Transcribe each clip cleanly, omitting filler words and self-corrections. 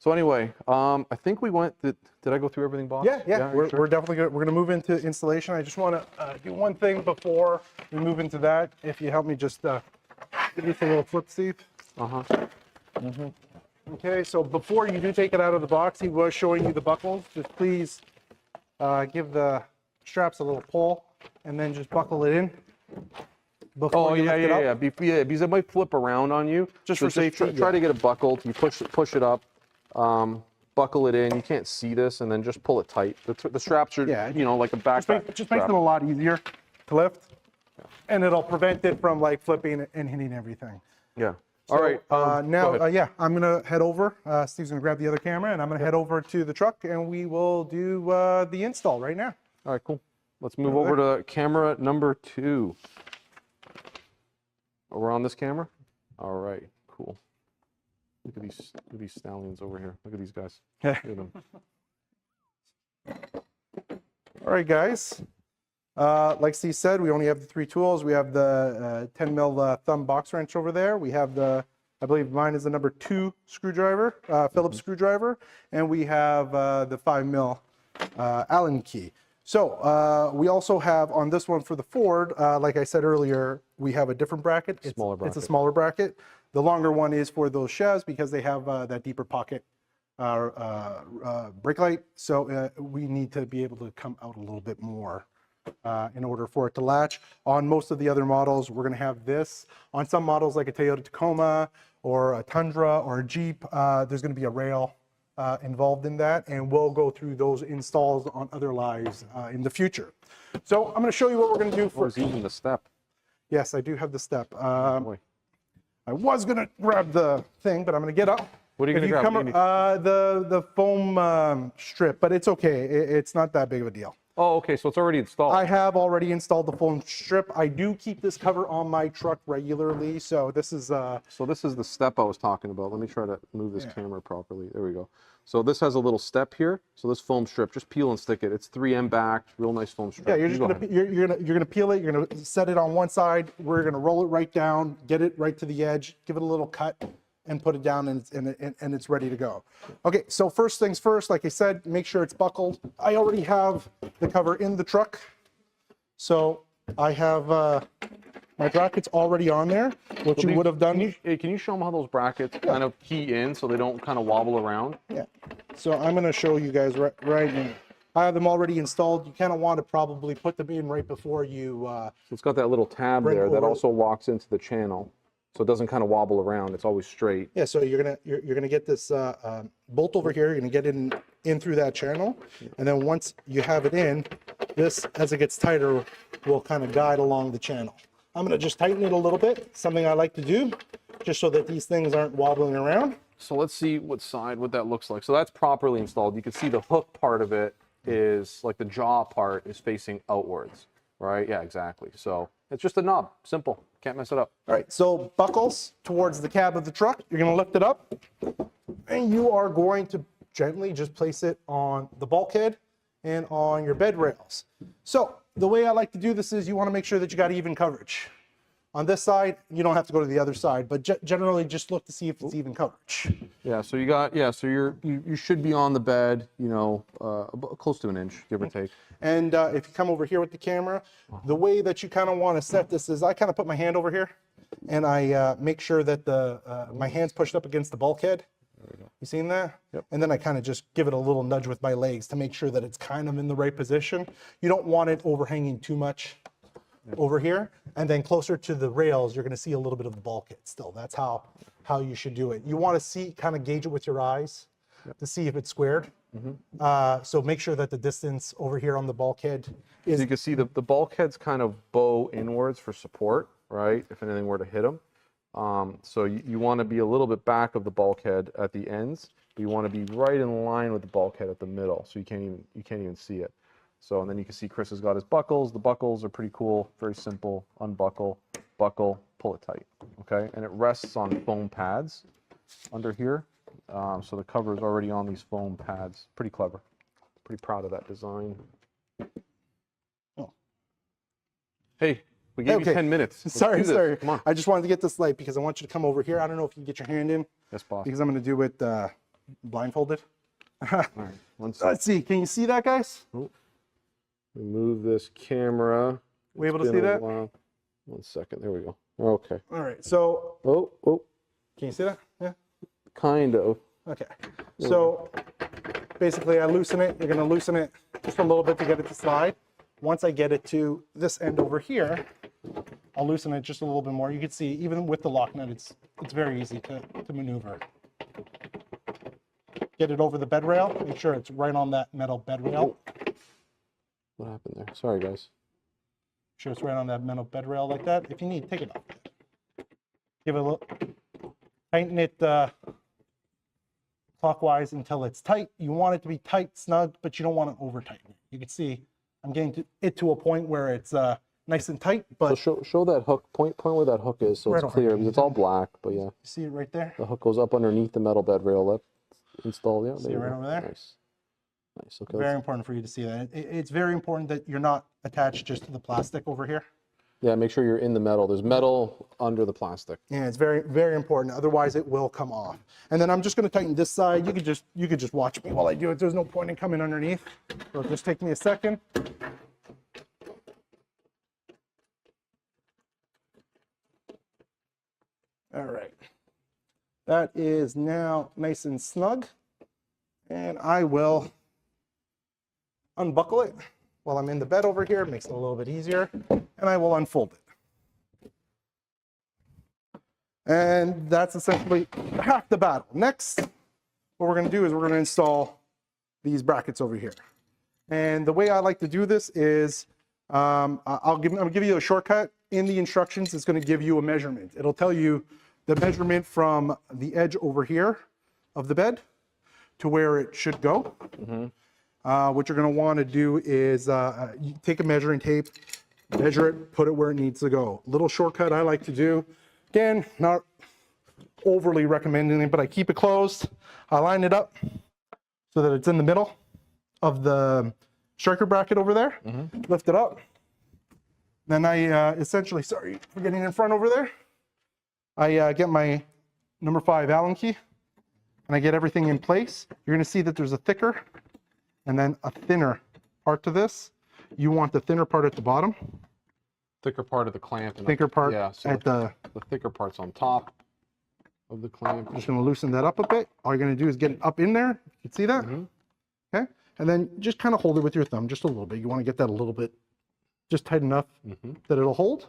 So anyway, I think we went, did I go through everything, boss? Yeah. We're definitely good. We're gonna move into installation. I just wanna do one thing before we move into that. If you help me just give this a little flip, Steve. Okay, so before you do take it out of the box, he was showing you the buckles. Just please give the straps a little pull and then just buckle it in. Before you lift it up. Because it might flip around on you. Just for safety. Try to get it buckled. You push it up, buckle it in. You can't see this, and then just pull it tight. The straps are, you know, like a backpack. Just makes it a lot easier to lift, and it'll prevent it from like flipping and hitting everything. Yeah. So, all right. I'm gonna head over. Steve's gonna grab the other camera, and I'm gonna head over to the truck, and we will do the install right now. All right, cool. Let's move over to camera number 2. Oh, we're on this camera? All right, cool. Look at these stallions over here. Look at these guys. Look at them. All right, guys. Like Steve said, we only have the 3 tools. We have the 10 mil thumb box wrench over there. We have the, I believe mine is the number 2 screwdriver, Phillips screwdriver, and we have the 5 mil Allen key. So we also have on this one for the Ford, like I said earlier, we have a different bracket. It's a smaller bracket. The longer one is for those Chevs because they have that deeper pocket brake light. So we need to be able to come out a little bit more in order for it to latch. On most of the other models, we're going to have this. On some models like a Toyota Tacoma or a Tundra or a Jeep, there's going to be a rail involved in that, and we'll go through those installs on other lives in the future. So I'm going to show you what we're going to do first. Even the step. Yes, I do have the step. I was going to grab the thing, but I'm going to get up. What are you going to grab? The foam strip, but it's okay. It's not that big of a deal. Oh, okay, so it's already installed. I have already installed the foam strip. I do keep this cover on my truck regularly, so this is... So this is the step I was talking about. Let me try to move this camera properly. There we go. So this has a little step here. So this foam strip, just peel and stick it. It's 3M backed, real nice foam strip. Yeah, you're gonna peel it. You're gonna set it on one side. We're gonna roll it right down, get it right to the edge, give it a little cut, and put it down, and it's ready to go. Okay, so first things first, like I said, make sure it's buckled. I already have the cover in the truck, so I have my brackets already on there, which you would have done. Can you show them how those brackets kind of key in so they don't kind of wobble around? Yeah, so I'm gonna show you guys right now. I have them already installed. You kind of want to probably put them in right before you... So it's got that little tab there that also locks into the channel. So it doesn't kind of wobble around. It's always straight. Yeah. So you're gonna get this bolt over here. You're gonna get it in through that channel, and then once you have it in, this as it gets tighter will kind of guide along the channel. I'm gonna just tighten it a little bit. Something I like to do, just so that these things aren't wobbling around. So let's see what that looks like. So that's properly installed. You can see the hook part of it is like the jaw part is facing outwards, right? Yeah, exactly. So it's just a knob. Simple. Can't mess it up. All right, so buckles towards the cab of the truck. You're going to lift it up, and you are going to gently just place it on the bulkhead and on your bed rails. So the way I like to do this is you want to make sure that you got even coverage. On this side, you don't have to go to the other side, but generally just look to see if it's even coverage. Yeah, so you should be on the bed, you know, close to an inch, give or take. And if you come over here with the camera, the way that you kind of want to set this is I kind of put my hand over here, and I make sure that my hand's pushed up against the bulkhead. You seen that? Yep. And then I kind of just give it a little nudge with my legs to make sure that it's kind of in the right position. You don't want it overhanging too much over here, and then closer to the rails, you're going to see a little bit of the bulkhead still. That's how you should do it. You want to kind of gauge it with your eyes to see if it's squared. So make sure that the distance over here on the bulkhead is... So you can see the bulkhead's kind of bow inwards for support, right? If anything were to hit them. So you want to be a little bit back of the bulkhead at the ends, but you want to be right in line with the bulkhead at the middle, so you can't even see it. So, and then you can see Chris has got his buckles. The buckles are pretty cool, very simple. Unbuckle, buckle, pull it tight, okay? And it rests on foam pads under here. So the cover is already on these foam pads. Pretty clever. Pretty proud of that design. Oh. Hey, we gave you 10 minutes. Sorry. Come on. I just wanted to get this light because I want you to come over here. I don't know if you can get your hand in. Yes, boss. Because I'm going to do it blindfolded. All right, one second. Let's see. Can you see that, guys? Move this camera. We able to It's see been a that? while. 1 second. There we go. Okay. All right. So Oh, can you see that? Yeah. kind of. Okay. So basically, I loosen it. You're going to loosen it just a little bit to get it to slide. Once I get it to this end over here, I'll loosen it just a little bit more. You can see, even with the lock nut, it's very easy to maneuver. Get it over the bed rail. Make sure it's right on that metal bed rail. What happened there? Sorry, guys. Make sure it's right on that metal bed rail like that. If you need, take it off. Give it a little, tighten it clockwise until it's tight. You want it to be tight, snug, but you don't want to over tighten it. You can see I'm getting it to a point where it's nice and tight, but So show that hook, point where that hook is so Right it's over clear, here. because it's all black, but yeah. you see it right there? The hook goes up underneath the metal bed rail. That's installed, yeah. See it right over there? Nice. Nice, okay. Very important for you to see that. It's very important that you're not attached just to the plastic over here. Yeah, make sure you're in the metal. There's metal under the plastic. Yeah, it's very, very important. Otherwise, it will come off. And then I'm just going to tighten this side. You could just watch me while I do it. There's no point in coming underneath. So just take me a second. All right. That is now nice and snug. And I will unbuckle it while I'm in the bed over here. It makes it a little bit easier. And I will unfold it. And that's essentially half the battle. Next, what we're going to do is we're going to install these brackets over here. And the way I like to do this is I'll give you a shortcut. In the instructions, it's going to give you a measurement. It'll tell you the measurement from the edge over here of the bed to where it should go. What you're going to want to do is you take a measuring tape, measure it, put it where it needs to go. Little shortcut I like to do. Again, not overly recommending it, but I keep it closed. I line it up so that it's in the middle of the striker bracket over there. Lift it up. Then I essentially, sorry for getting in front over there. I get my number 5 Allen key and I get everything in place. You're going to see that there's a thicker and then a thinner part to this. You want the thinner part at the bottom. Thicker part of the clamp. And Thicker part yeah, so at the thicker part's on top of the clamp. I'm just going to loosen that up a bit. All you're going to do is get it up in there. You can see that? Okay. And then just kind of hold it with your thumb just a little bit. You want to get that a little bit just tight enough that it'll hold.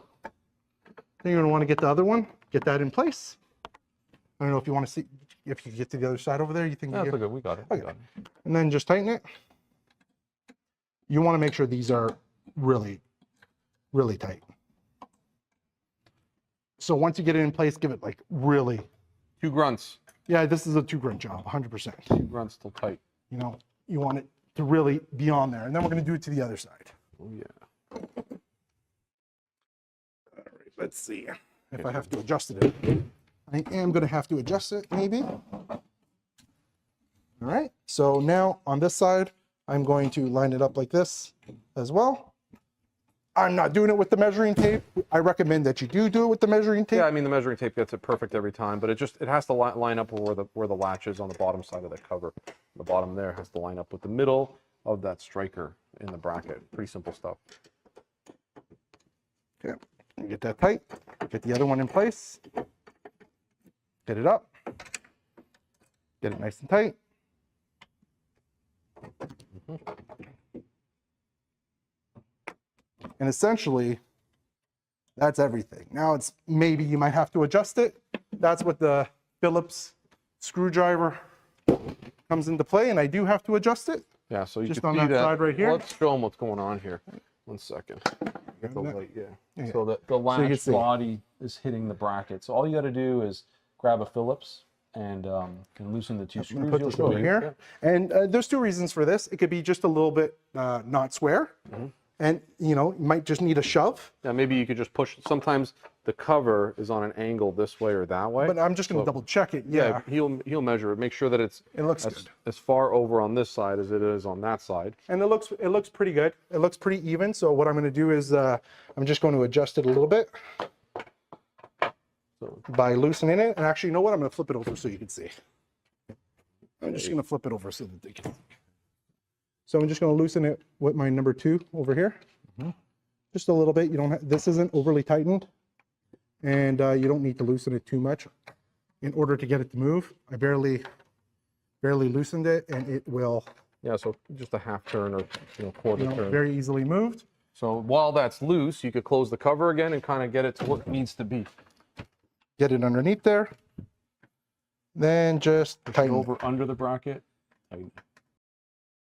Then you're going to want to get the other one, get that in place. I don't know if you want to see, if you get to the other side over there, you think? That's good. We got it. Okay. And then just tighten it. You want to make sure these are really, really tight. So once you get it in place, give it like really. 2 grunts. Yeah, this is a 2 grunt job, 100%. 2 grunts till tight. You know, you want it to really be on there. And then we're going to do it to the other side. Oh, yeah. All right, let's see if I have to adjust it. I am going to have to adjust it, maybe. All right, so now on this side, I'm going to line it up like this as well. I'm not doing it with the measuring tape. I recommend that you do it with the measuring tape. Yeah, I mean, the measuring tape gets it perfect every time, but it has to line up where the latch is on the bottom side of the cover. The bottom there has to line up with the middle of that striker in the bracket. Pretty simple stuff. Okay, get that tight. Get the other one in place. Get it up. Get it nice and tight. And essentially, that's everything. Now it's maybe you might have to adjust it. That's what the Phillips screwdriver comes into play, and I do have to adjust it. Yeah, so you Just can on see that side right here. Let's show them what's going on here. 1 second. Get the light, yeah. Okay. So the you can latch see. body is hitting the bracket. So all you got to do is grab a Phillips and loosen the 2 screws. Put You'll this show over you. here. And there's 2 reasons for this. It could be just a little bit not square. And, you know, you might just need a shove. Yeah, maybe you could just push. Sometimes the cover is on an angle this way or that way. But I'm just going to double check it. Yeah. He'll measure it. Make sure that it looks good. as far over on this side as it is on that side. And it looks pretty good. It looks pretty even. So what I'm going to do is I'm just going to adjust it a little bit by loosening it. And actually, you know what? I'm going to flip it over so you can see. I'm just going to flip it over so that they can. So I'm just going to loosen it with my number 2 over here. Just a little bit. You don't. This isn't overly tightened, and you don't need to loosen it too much in order to get it to move. I barely loosened it, and it will. Yeah, so just a half turn or quarter turn. Very easily moved. So while that's loose, you could close the cover again and kind of get it to what it needs to be. Get it underneath there. Then just tighten over under the bracket. Tighten.